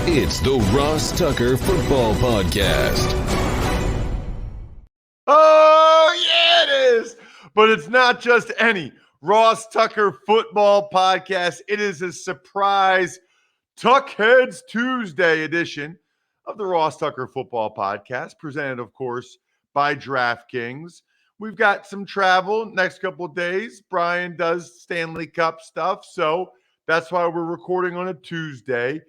It's the Ross Tucker Football Podcast. Oh, yeah, it is. But it's not just any Ross Tucker Football Podcast. It is a surprise Tuckheads Tuesday edition of the Ross Tucker Football Podcast, presented, of course, by DraftKings. We've got some travel next couple of days. Brian does Stanley Cup stuff, so that's why we're recording on a Tuesday.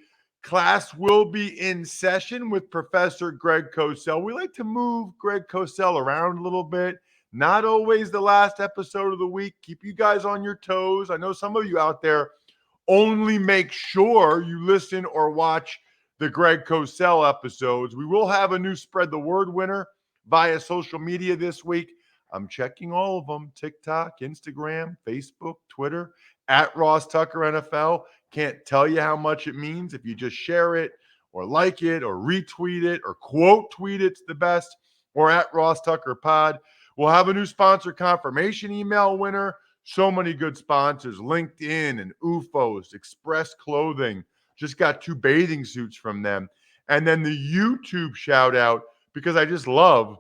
Class will be in session with Professor Greg Cosell. We like to move Greg Cosell around a little bit. Not always the last episode of the week. Keep you guys on your toes. I know some of you out there only make sure you listen or watch the Greg Cosell episodes. We will have a new Spread the Word winner via social media this week. I'm checking all of them: TikTok, Instagram, Facebook, Twitter, at Ross Tucker NFL. Can't tell you how much it means if you just share it or like it or retweet it or quote tweet it's the best, or at Ross Tucker Pod. We'll have a new sponsor confirmation email winner. So many good sponsors: LinkedIn and UFOs, Express Clothing. Just got 2 bathing suits from them. And then the YouTube shout out, because I just love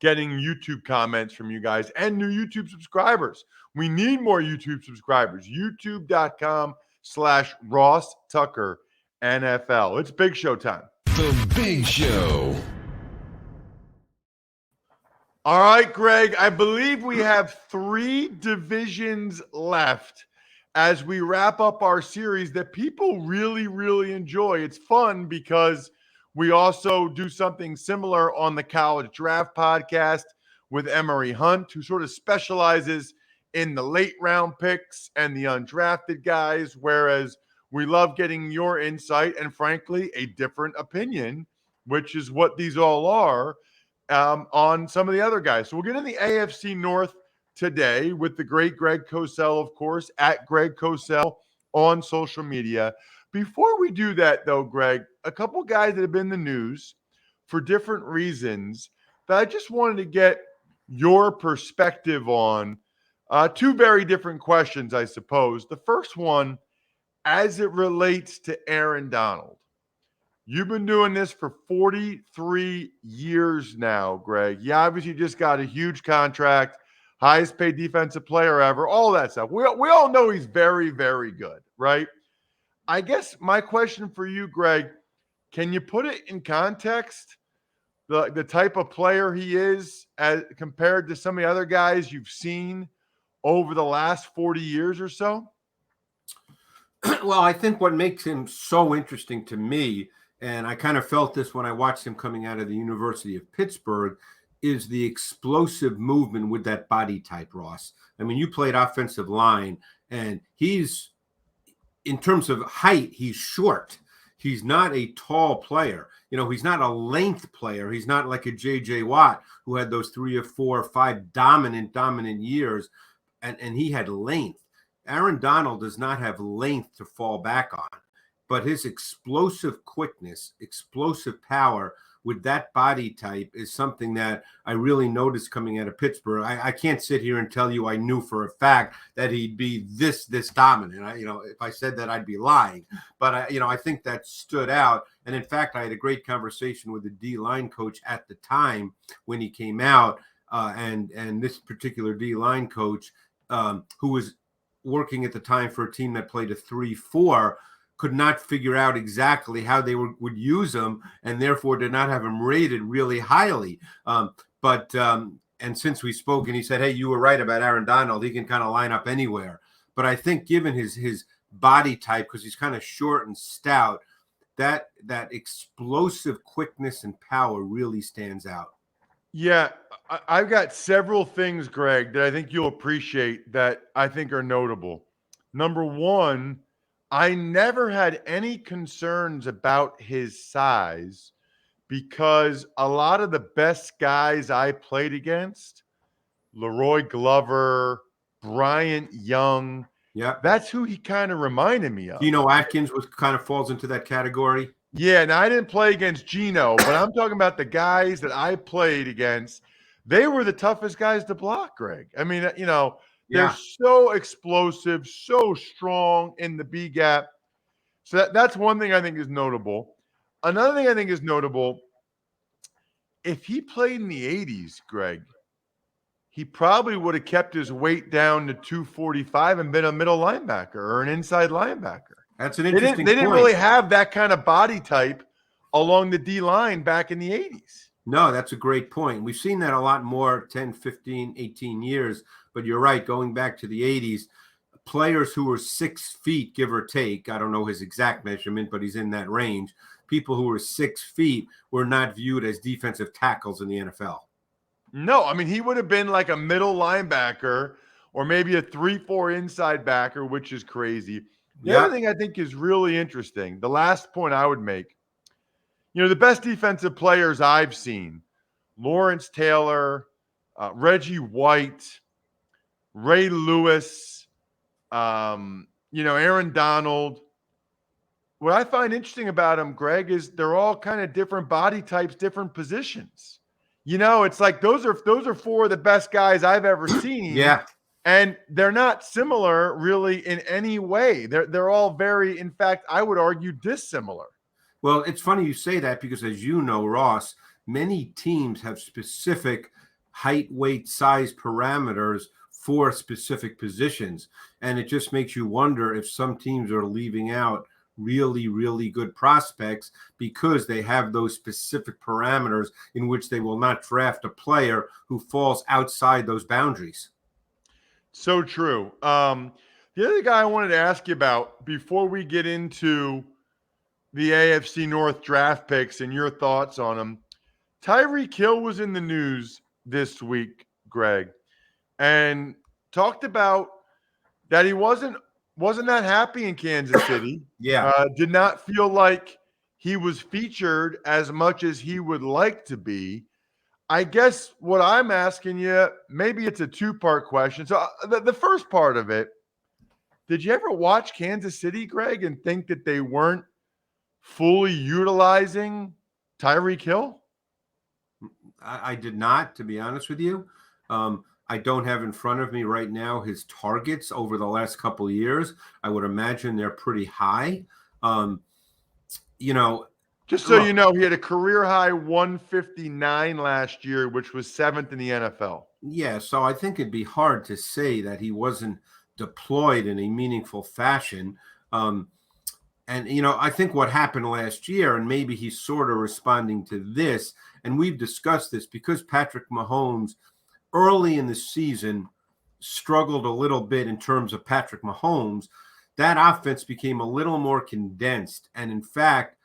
getting YouTube comments from you guys and new YouTube subscribers. We need more YouTube subscribers. YouTube.com/Ross Tucker NFL. It's Big Show time. The Big Show. All right, Greg, I believe we have 3 divisions left as we wrap up our series that people really, really enjoy. It's fun because we also do something similar on the College Draft Podcast with Emery Hunt, who sort of specializes in the late round picks and the undrafted guys, whereas we love getting your insight and, frankly, a different opinion, which is what these all are, on some of the other guys. So we'll get in the AFC North today with the great Greg Cosell, of course, at Greg Cosell on social media. Before we do that, though, Greg, a couple guys that have been in the news for different reasons that I just wanted to get your perspective on. 2 very different questions, I suppose. The first one, as it relates to Aaron Donald. You've been doing this for 43 years now, Greg. You obviously just got a huge contract, highest paid defensive player ever, all that stuff. We all know he's very, very good, right? I guess my question for you, Greg, can you put it in context, the type of player he is as compared to some of the other guys you've seen over the last 40 years or so? Well, I think what makes him so interesting to me, and I kind of felt this when I watched him coming out of the University of Pittsburgh, is the explosive movement with that body type, Ross. I mean, you played offensive line, and he's, in terms of height, he's short. He's not a tall player. You know, he's not a length player. He's not like a J.J. Watt, who had those 3 or 4 or 5 dominant years, and he had length. Aaron Donald does not have length to fall back on, but his explosive quickness, explosive power with that body type is something that I really noticed coming out of Pittsburgh. I can't sit here and tell you I knew for a fact that he'd be this dominant. If I said that, I'd be lying. But I think that stood out. And in fact, I had a great conversation with the D-line coach at the time when he came out, and this particular D-line coach, who was working at the time for a team that played a 3-4, could not figure out exactly how they would use him, and therefore did not have him rated really highly. And since we spoke, and he said, hey, you were right about Aaron Donald. He can kind of line up anywhere. But I think given his body type, because he's kind of short and stout, that explosive quickness and power really stands out. Yeah, I've got several things, Greg, that I think you'll appreciate that I think are notable. Number one, I never had any concerns about his size because a lot of the best guys I played against, Leroy Glover, Bryant Young, that's who he kind of reminded me of. Geno Atkins kind of falls into that category. Yeah, and I didn't play against Geno, but I'm talking about the guys that I played against. They were the toughest guys to block, Greg. I mean, they're so explosive, so strong in the B gap. So that's one thing I think is notable. Another thing I think is notable, if he played in the 80s, Greg, he probably would have kept his weight down to 245 and been a middle linebacker or an inside linebacker. That's an interesting They didn't point. really have that kind of body type along the D line back in the 80s. No, that's a great point. We've seen that a lot more 10, 15, 18 years. But you're right, going back to the 80s, players who were 6 feet, give or take, I don't know his exact measurement, but he's in that range. People who were 6 feet were not viewed as defensive tackles in the NFL. No, I mean, he would have been like a middle linebacker or maybe a 3-4 inside backer, which is crazy. The other thing I think is really interesting, the last point I would make, the best defensive players I've seen, Lawrence Taylor, Reggie White, Ray Lewis, Aaron Donald. What I find interesting about them, Greg, is they're all kind of different body types, different positions. It's like those are 4 of the best guys I've ever seen. Yeah. And they're not similar really in any way. They're all very, in fact, I would argue dissimilar. Well, it's funny you say that because, as you know, Ross, many teams have specific height, weight, size parameters for specific positions. And it just makes you wonder if some teams are leaving out really, really good prospects because they have those specific parameters in which they will not draft a player who falls outside those boundaries. So true. The other guy I wanted to ask you about before we get into the AFC North draft picks and your thoughts on them, Tyreek Hill was in the news this week, Greg, and talked about that he wasn't that happy in Kansas City. Did not feel like he was featured as much as he would like to be. I guess what I'm asking you, maybe it's a 2-part question. So the first part of it, did you ever watch Kansas City, Greg, and think that they weren't fully utilizing Tyreek Hill? I did not, to be honest with you. I don't have in front of me right now his targets over the last couple of years. I would imagine they're pretty high. Just so you know, he had a career high 159 last year, which was 7th in the NFL. Yeah, so I think it'd be hard to say that he wasn't deployed in a meaningful fashion. I think what happened last year, and maybe he's sort of responding to this, and we've discussed this, because Patrick Mahomes early in the season struggled a little bit in terms of Patrick Mahomes, that offense became a little more condensed. And in fact,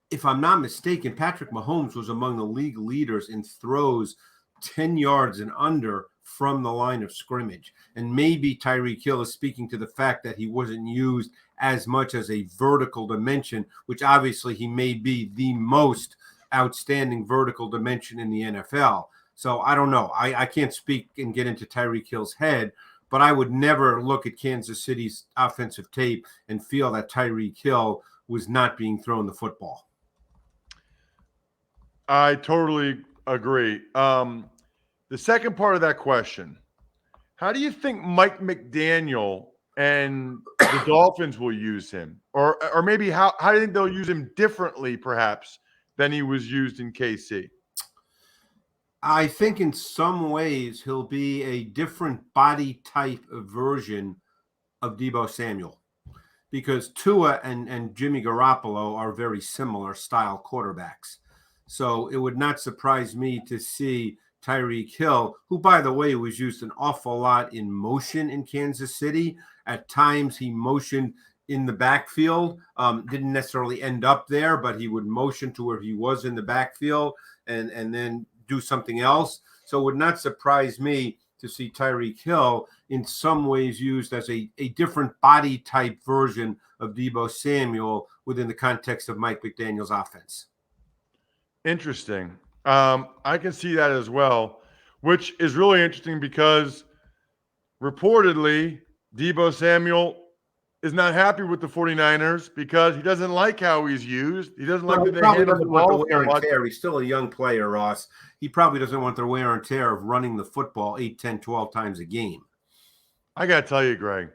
if I'm not mistaken, Patrick Mahomes was among the league leaders in throws 10 yards and under from the line of scrimmage. And maybe Tyreek Hill is speaking to the fact that he wasn't used as much as a vertical dimension, which obviously he may be the most outstanding vertical dimension in the NFL. So I don't know. I can't speak and get into Tyreek Hill's head, but I would never look at Kansas City's offensive tape and feel that Tyreek Hill was not being thrown the football. I totally agree. The second part of that question, how do you think Mike McDaniel and the Dolphins will use him? Or maybe how do you think they'll use him differently, perhaps, than he was used in KC? I think in some ways he'll be a different body type version of Deebo Samuel, because Tua and Jimmy Garoppolo are very similar style quarterbacks. So it would not surprise me to see Tyreek Hill, who, by the way, was used an awful lot in motion in Kansas City. At times he motioned in the backfield, didn't necessarily end up there, but he would motion to where he was in the backfield and then do something else. So it would not surprise me to see Tyreek Hill in some ways used as a different body type version of Deebo Samuel within the context of Mike McDaniel's offense. Interesting. I can see that as well, which is really interesting because reportedly Deebo Samuel is not happy with the 49ers because he doesn't like how he's used. He doesn't like that they handle the ball. The wear and tear. He's still a young player, Ross. He probably doesn't want the wear and tear of running the football 8, 10, 12 times a game. I got to tell you, Greg,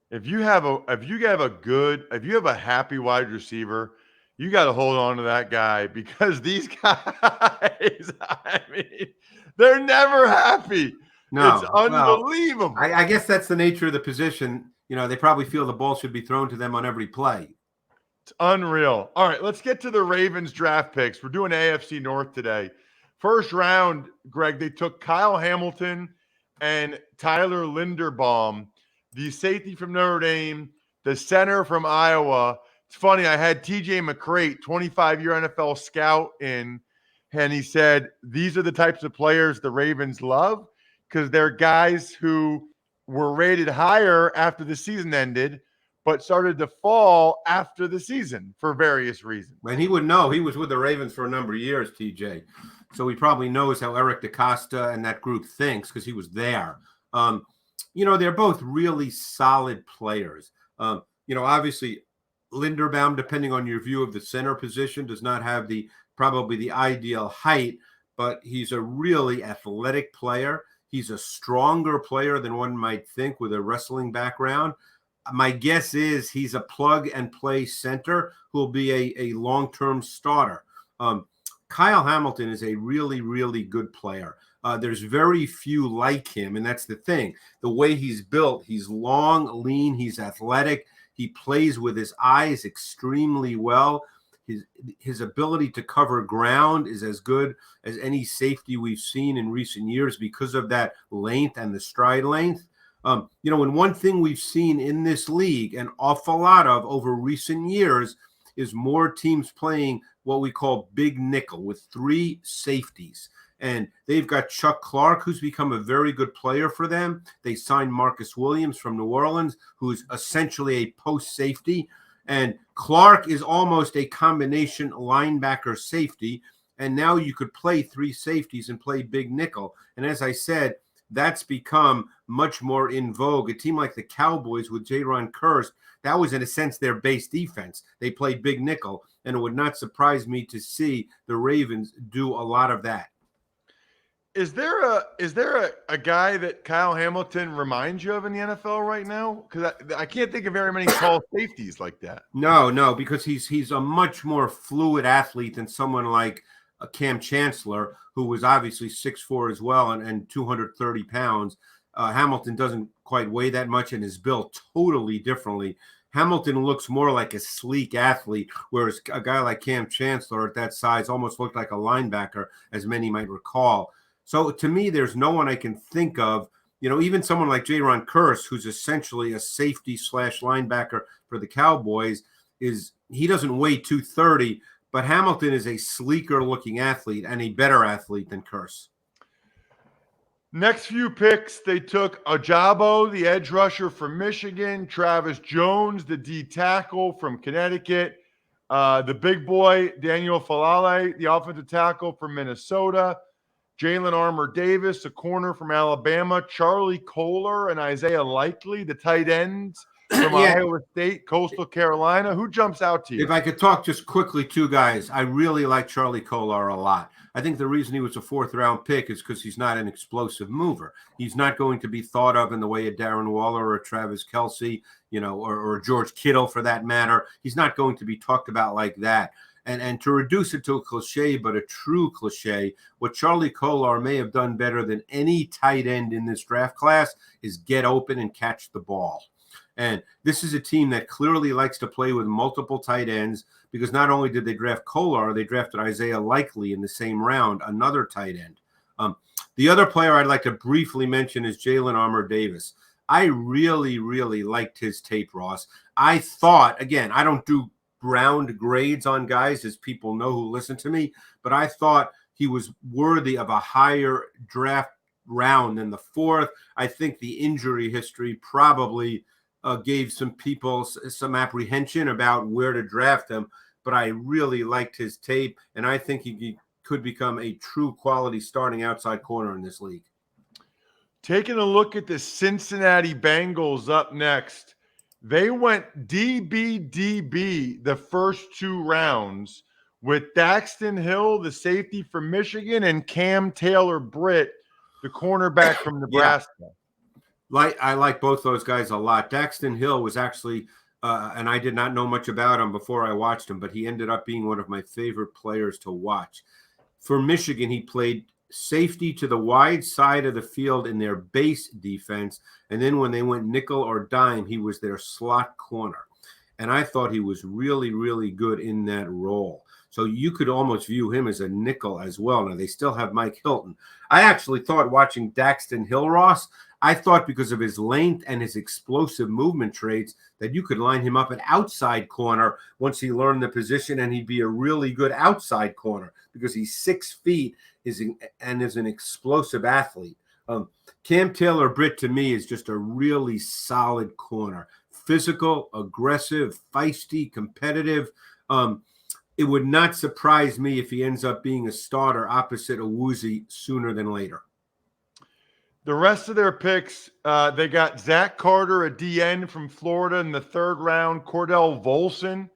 If you have a happy wide receiver, you got to hold on to that guy because these guys, I mean, they're never happy. It's No, well, unbelievable. I guess that's the nature of the position. They probably feel the ball should be thrown to them on every play. It's unreal. All right, let's get to the Ravens draft picks. We're doing AFC North today. First round, Greg, they took Kyle Hamilton and Tyler Linderbaum, the safety from Notre Dame, the center from Iowa. It's funny, I had TJ McCrate, 25-year NFL scout in, and he said, these are the types of players the Ravens love because they're guys who were rated higher after the season ended, but started to fall after the season for various reasons. And he would know. He was with the Ravens for a number of years, TJ. So he probably knows how Eric DaCosta and that group thinks because he was there. They're both really solid players. Obviously, Linderbaum, depending on your view of the center position, does not have probably the ideal height, but he's a really athletic player. He's a stronger player than one might think with a wrestling background. My guess is he's a plug-and-play center who will be a long-term starter. Kyle Hamilton is a really, really good player. There's very few like him, and that's the thing. The way he's built, he's long, lean, he's athletic. He plays with his eyes extremely well. His ability to cover ground is as good as any safety we've seen in recent years because of that length and the stride length. And one thing we've seen in this league an awful lot of over recent years is more teams playing what we call big nickel with 3 safeties. And they've got Chuck Clark, who's become a very good player for them. They signed Marcus Williams from New Orleans, who's essentially a post safety. And Clark is almost a combination linebacker safety. And now you could play 3 safeties and play big nickel. And as I said, that's become much more in vogue. A team like the Cowboys with Jaron Kearse, that was in a sense their base defense. They played big nickel, and it would not surprise me to see the Ravens do a lot of that. Is there a guy that Kyle Hamilton reminds you of in the NFL right now? Because I can't think of very many tall safeties like that. No, because he's a much more fluid athlete than someone like Cam Chancellor, who was obviously 6'4" as well and 230 pounds. Hamilton doesn't quite weigh that much and is built totally differently. Hamilton looks more like a sleek athlete, whereas a guy like Cam Chancellor at that size almost looked like a linebacker, as many might recall. So to me, there's no one I can think of, even someone like Jaron Kearse, who's essentially a safety / linebacker for the Cowboys, he doesn't weigh 230, but Hamilton is a sleeker looking athlete and a better athlete than Kearse. Next few picks, they took Ajabo, the edge rusher from Michigan, Travis Jones, the D tackle from Connecticut, the big boy, Daniel Falale, the offensive tackle from Minnesota, Jalen Armour-Davis, a corner from Alabama, Charlie Kohler and Isaiah Likely, the tight ends from Iowa State, Coastal Carolina. Who jumps out to you? If I could talk just quickly, 2 guys, I really like Charlie Kohler a lot. I think the reason he was a 4th-round pick is because he's not an explosive mover. He's not going to be thought of in the way of Darren Waller or Travis Kelce, or George Kittle for that matter. He's not going to be talked about like that. And to reduce it to a cliche, but a true cliche, what Charlie Kohler may have done better than any tight end in this draft class is get open and catch the ball. And this is a team that clearly likes to play with multiple tight ends because not only did they draft Kohler, they drafted Isaiah Likely in the same round, another tight end. The other player I'd like to briefly mention is Jalen Armour-Davis. I really, really liked his tape, Ross. I thought, again, I don't do round grades on guys, as people know who listen to me, but I thought he was worthy of a higher draft round than the 4th. I think the injury history probably gave some people some apprehension about where to draft him, but I really liked his tape, and I think he could become a true quality starting outside corner in this league. Taking a look at the Cincinnati Bengals up next. They went DB the first 2 rounds with Daxton Hill, the safety from Michigan, and Cam Taylor-Britt, the cornerback from Nebraska. I like both those guys a lot. Daxton Hill was actually, and I did not know much about him before I watched him, but he ended up being one of my favorite players to watch. For Michigan, he played safety to the wide side of the field in their base defense. And then when they went nickel or dime, he was their slot corner. And I thought he was really, really good in that role. So you could almost view him as a nickel as well. Now, they still have Mike Hilton. I actually thought watching Daxton Hill, Ross, I thought because of his length and his explosive movement traits that you could line him up at outside corner once he learned the position, and he'd be a really good outside corner because he's 6 feet and is an explosive athlete. Cam Taylor-Britt, to me, is just a really solid corner. Physical, aggressive, feisty, competitive. It would not surprise me if he ends up being a starter opposite Awuzie sooner than later. The rest of their picks, they got Zach Carter, a DN from Florida in the 3rd round. Cordell Volson,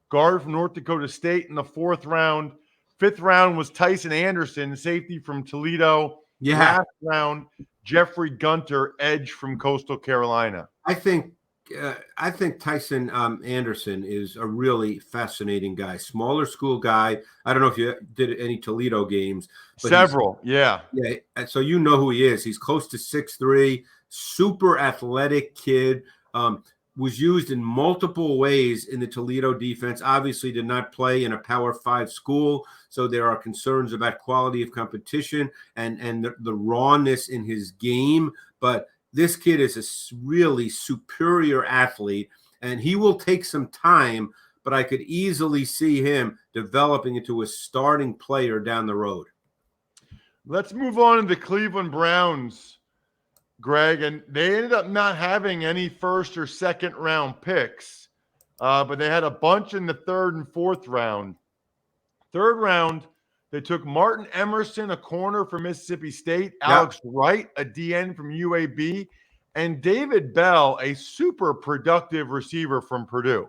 guard from North Dakota State in the 4th round. 5th round was Tyson Anderson, safety from Toledo. Yeah. Last round, Jeffrey Gunter, edge from Coastal Carolina. I think Tyson Anderson is a really fascinating guy. Smaller school guy. I don't know if you did any Toledo games. But several, yeah. Yeah, so you know who he is. He's close to 6'3", super athletic kid. Was used in multiple ways in the Toledo defense. Obviously did not play in a Power 5 school, so there are concerns about quality of competition and the rawness in his game. But this kid is a really superior athlete, and he will take some time, but I could easily see him developing into a starting player down the road. Let's move on to the Cleveland Browns, Greg, and they ended up not having any 1st or 2nd round picks, but they had a bunch in the 3rd and 4th round. 3rd round, they took Martin Emerson, a corner from Mississippi State, Alex Wright, a DN from UAB, and David Bell, a super productive receiver from Purdue.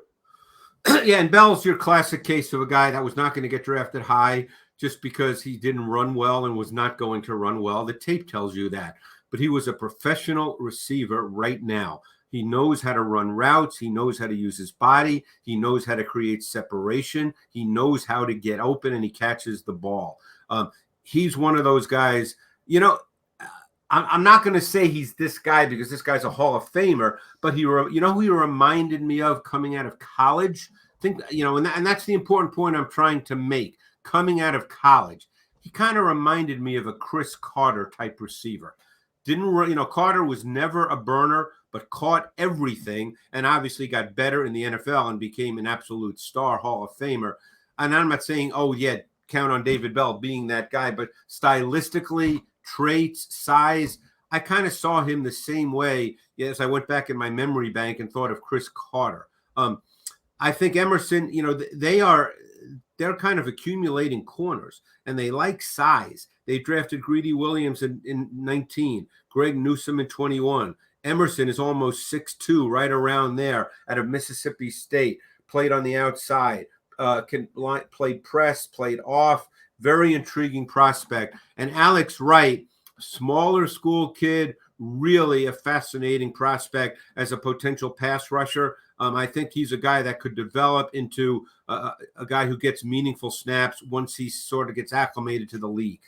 Yeah, and Bell's your classic case of a guy that was not going to get drafted high just because he didn't run well and was not going to run well. The tape tells you that. But he was a professional receiver right now. He knows how to run routes. He knows how to use his body. He knows how to create separation. He knows how to get open, and he catches the ball. He's one of those guys, I'm not going to say he's this guy because this guy's a Hall of Famer, but who he reminded me of coming out of college? And that's the important point I'm trying to make. Coming out of college, he kind of reminded me of a Chris Carter type receiver. Carter was never a burner, but caught everything and obviously got better in the NFL and became an absolute star Hall of Famer. And I'm not saying, count on David Bell being that guy, but stylistically, traits, size, I kind of saw him the same way as I went back in my memory bank and thought of Chris Carter. I think Emerson, they're kind of accumulating corners, and they like size. They drafted Greedy Williams in 19, Greg Newsome in 21. Emerson is almost 6'2", right around there, out of Mississippi State. Played on the outside, played press, played off. Very intriguing prospect. And Alex Wright, smaller school kid, really a fascinating prospect as a potential pass rusher. I think he's a guy that could develop into a guy who gets meaningful snaps once he sort of gets acclimated to the league.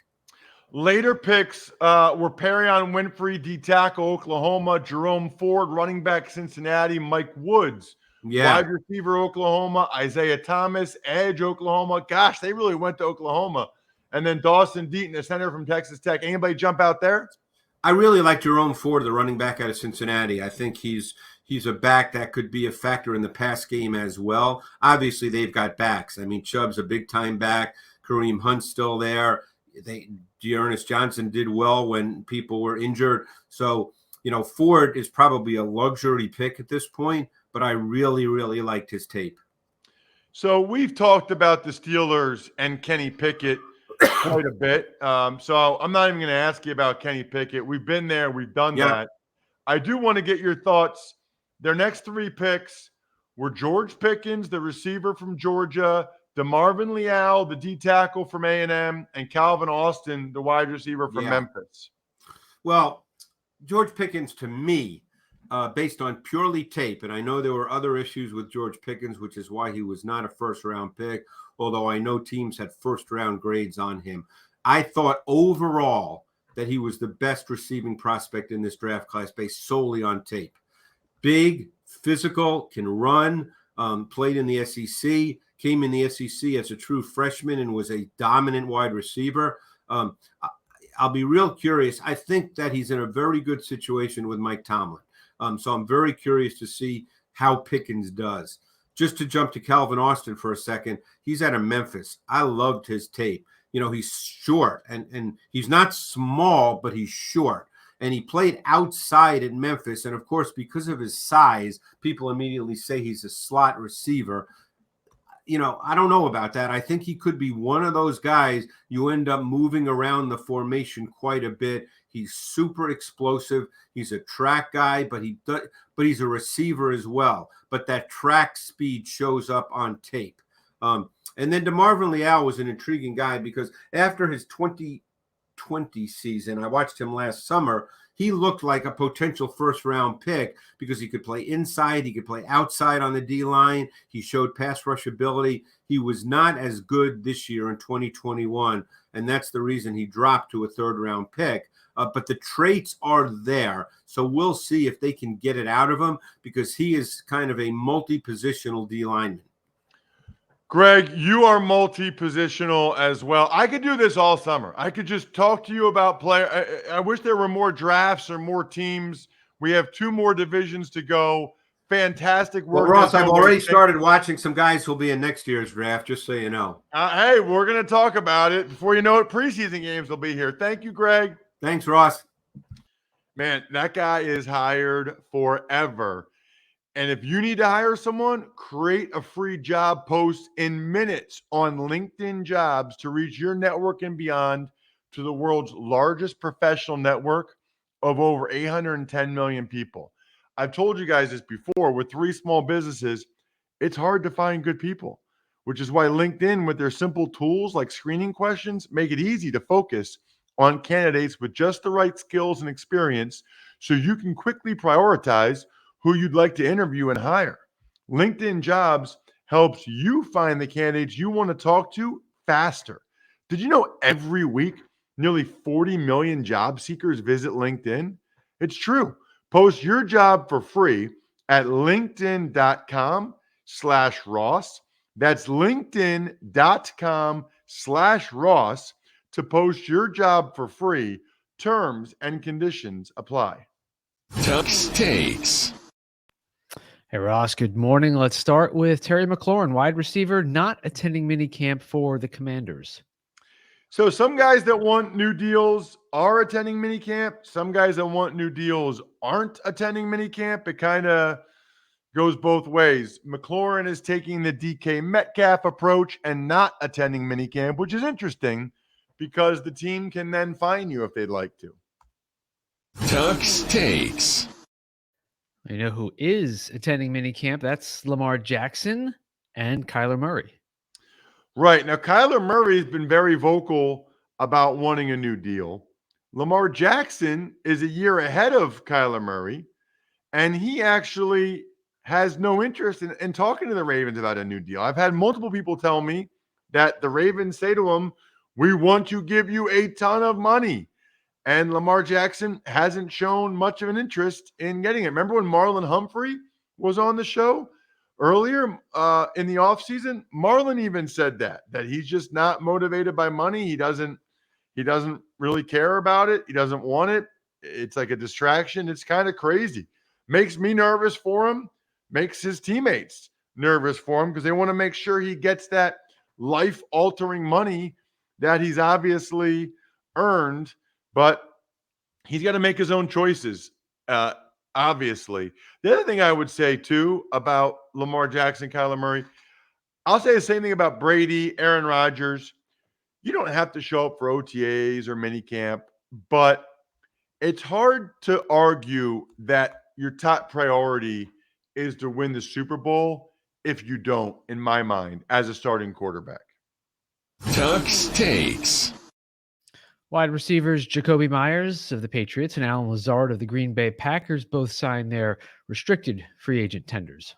Later picks were Perion Winfrey, D tackle, Oklahoma, Jerome Ford, running back, Cincinnati, Mike Woods, wide receiver, Oklahoma, Isaiah Thomas, edge, Oklahoma. Gosh, they really went to Oklahoma. And then Dawson Deaton, the center from Texas Tech. Anybody jump out there? I really like Jerome Ford, the running back out of Cincinnati. I think he's a back that could be a factor in the pass game as well. Obviously, they've got backs. I mean, Chubb's a big-time back. Kareem Hunt's still there. Dearness Johnson did well when people were injured. So, Ford is probably a luxury pick at this point, but I really, really liked his tape. So we've talked about the Steelers and Kenny Pickett quite a bit. So I'm not even going to ask you about Kenny Pickett. We've been there. We've done that. I do want to get your thoughts. Their next 3 picks were George Pickens, the receiver from Georgia, DeMarvin Leal, the D tackle from A&M, and Calvin Austin, the wide receiver from Memphis. Well, George Pickens, to me, based on purely tape, and I know there were other issues with George Pickens, which is why he was not a first-round pick, although I know teams had first-round grades on him. I thought overall that he was the best receiving prospect in this draft class based solely on tape. Big, physical, can run, played in the SEC, came in the SEC as a true freshman and was a dominant wide receiver. I'll be real curious. I think that he's in a very good situation with Mike Tomlin. So I'm very curious to see how Pickens does. Just to jump to Calvin Austin for a second, he's out of Memphis. I loved his tape. You know, he's short and he's not small, but he's short. And he played outside at Memphis. And, of course, because of his size, people immediately say he's a slot receiver. You know, I don't know about that. I think he could be one of those guys you end up moving around the formation quite a bit. He's super explosive. He's a track guy, but he's a receiver as well. But that track speed shows up on tape. And then DeMarvin Leal was an intriguing guy because after his 2020 season, I watched him last summer. He looked like a potential first-round pick because he could play inside. He could play outside on the D-line. He showed pass rush ability. He was not as good this year in 2021, and that's the reason he dropped to a third-round pick. But the traits are there, so we'll see if they can get it out of him because he is kind of a multi-positional D-lineman. Greg, you are multi-positional as well. I could do this all summer. I could just talk to you about player. I wish there were more drafts or more teams. We have 2 more divisions to go. Fantastic work. Well, Ross, I've already started watching some guys who'll be in next year's draft, just so you know. Hey, we're going to talk about it. Before you know it, preseason games will be here. Thank you, Greg. Thanks, Ross. Man, that guy is hired forever. And if you need to hire someone, create a free job post in minutes on LinkedIn Jobs to reach your network and beyond to the world's largest professional network of over 810 million people. I've told you guys this before. With 3 small businesses, it's hard to find good people, which is why LinkedIn, with their simple tools like screening questions, make it easy to focus on candidates with just the right skills and experience so you can quickly prioritize who you'd like to interview and hire. LinkedIn Jobs helps you find the candidates you want to talk to faster. Did you know every week nearly 40 million job seekers visit LinkedIn? It's true. Post your job for free at linkedin.com/Ross. That's linkedin.com/Ross to post your job for free. Terms and conditions apply. Tuck's Takes. Hey, Ross, good morning. Let's start with Terry McLaurin, wide receiver, not attending minicamp for the Commanders. So some guys that want new deals are attending minicamp. Some guys that want new deals aren't attending minicamp. It kind of goes both ways. McLaurin is taking the DK Metcalf approach and not attending minicamp, which is interesting because the team can then fine you if they'd like to. Tuck's Takes. You know who is attending minicamp? That's Lamar Jackson and Kyler Murray. Right. Now, Kyler Murray has been very vocal about wanting a new deal. Lamar Jackson is a year ahead of Kyler Murray, and he actually has no interest in talking to the Ravens about a new deal. I've had multiple people tell me that the Ravens say to him, "We want to give you a ton of money." And Lamar Jackson hasn't shown much of an interest in getting it. Remember when Marlon Humphrey was on the show earlier in the offseason? Marlon even said that he's just not motivated by money. He doesn't really care about it. He doesn't want it. It's like a distraction. It's kind of crazy. Makes me nervous for him. Makes his teammates nervous for him because they want to make sure he gets that life-altering money that he's obviously earned. But he's got to make his own choices, obviously. The other thing I would say, too, about Lamar Jackson, Kyler Murray, I'll say the same thing about Brady, Aaron Rodgers. You don't have to show up for OTAs or minicamp, but it's hard to argue that your top priority is to win the Super Bowl if you don't, in my mind, as a starting quarterback. Tuck's Takes. Wide receivers Jacoby Myers of the Patriots and Alan Lazard of the Green Bay Packers both signed their restricted free agent tenders.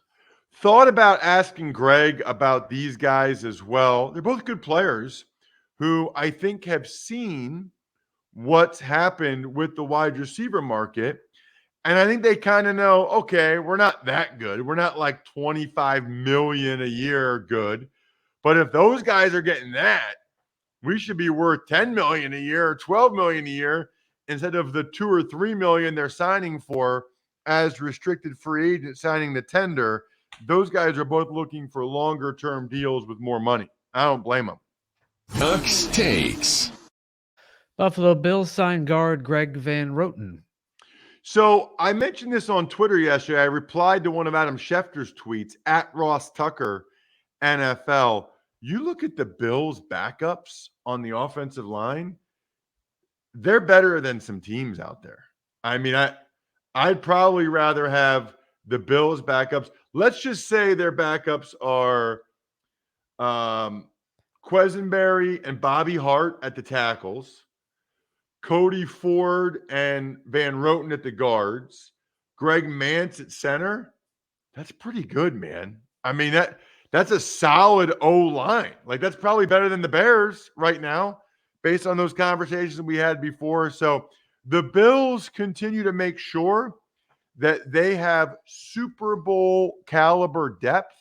Thought about asking Greg about these guys as well. They're both good players who I think have seen what's happened with the wide receiver market. And I think they kind of know, okay, we're not that good. We're not like 25 million a year good. But if those guys are getting that, we should be worth 10 million a year or 12 million a year instead of the 2 or 3 million they're signing for as restricted free agent signing the tender. Those guys are both looking for longer term deals with more money. I don't blame them. Ducks Takes. Buffalo Bills signed guard Greg Van Roten. So I mentioned this on Twitter yesterday. I replied to one of Adam Schefter's tweets at Ross Tucker NFL. You look at the Bills' backups on the offensive line, they're better than some teams out there. I mean, I'd probably rather have the Bills' backups. Let's just say their backups are Quisenberry and Bobby Hart at the tackles, Cody Ford and Van Roten at the guards, Greg Mance at center. That's pretty good, man. I mean, that's a solid O-line. Like, that's probably better than the Bears right now based on those conversations we had before. So the Bills continue to make sure that they have Super Bowl caliber depth.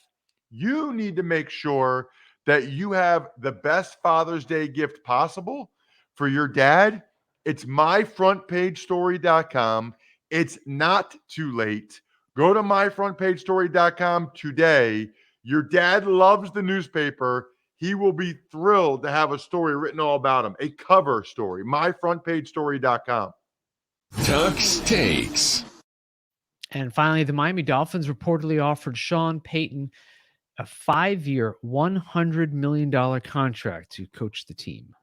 You need to make sure that you have the best Father's Day gift possible for your dad. It's myfrontpagestory.com. It's not too late. Go to myfrontpagestory.com today. Your dad loves the newspaper. He will be thrilled to have a story written all about him, a cover story. myfrontpagestory.com. Ducks Takes. And finally, the Miami Dolphins reportedly offered Sean Payton a 5-year, $100 million contract to coach the team.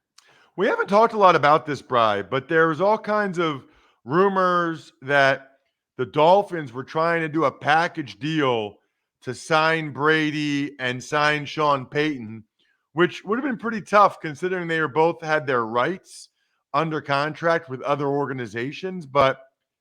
We haven't talked a lot about this, Bri, but there's all kinds of rumors that the Dolphins were trying to do a package deal to sign Brady and sign Sean Payton, which would have been pretty tough considering they were both had their rights under contract with other organizations. But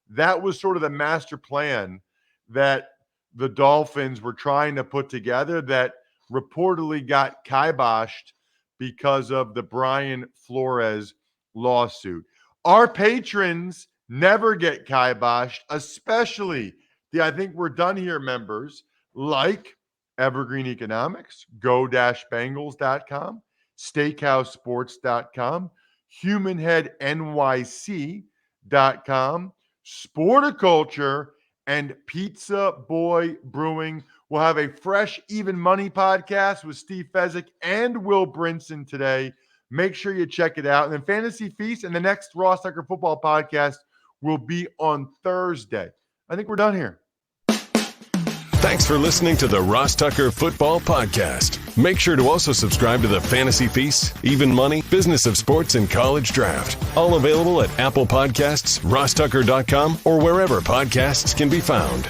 that was sort of the master plan that the Dolphins were trying to put together that reportedly got kiboshed because of the Brian Flores lawsuit. Our patrons never get kiboshed, especially the I Think We're Done Here members like Evergreen Economics, go-bengals.com, steakhousesports.com, humanheadnyc.com, Sporticulture, and Pizza Boy Brewing. We'll have a fresh Even Money podcast with Steve Fezzik and Will Brinson today. Make sure you check it out. And then Fantasy Feast and the next Ross Tucker Football podcast will be on Thursday. I think we're done here. Thanks for listening to the Ross Tucker Football Podcast. Make sure to also subscribe to the Fantasy Feast, Even Money, Business of Sports, and College Draft. All available at Apple Podcasts, rosstucker.com, or wherever podcasts can be found.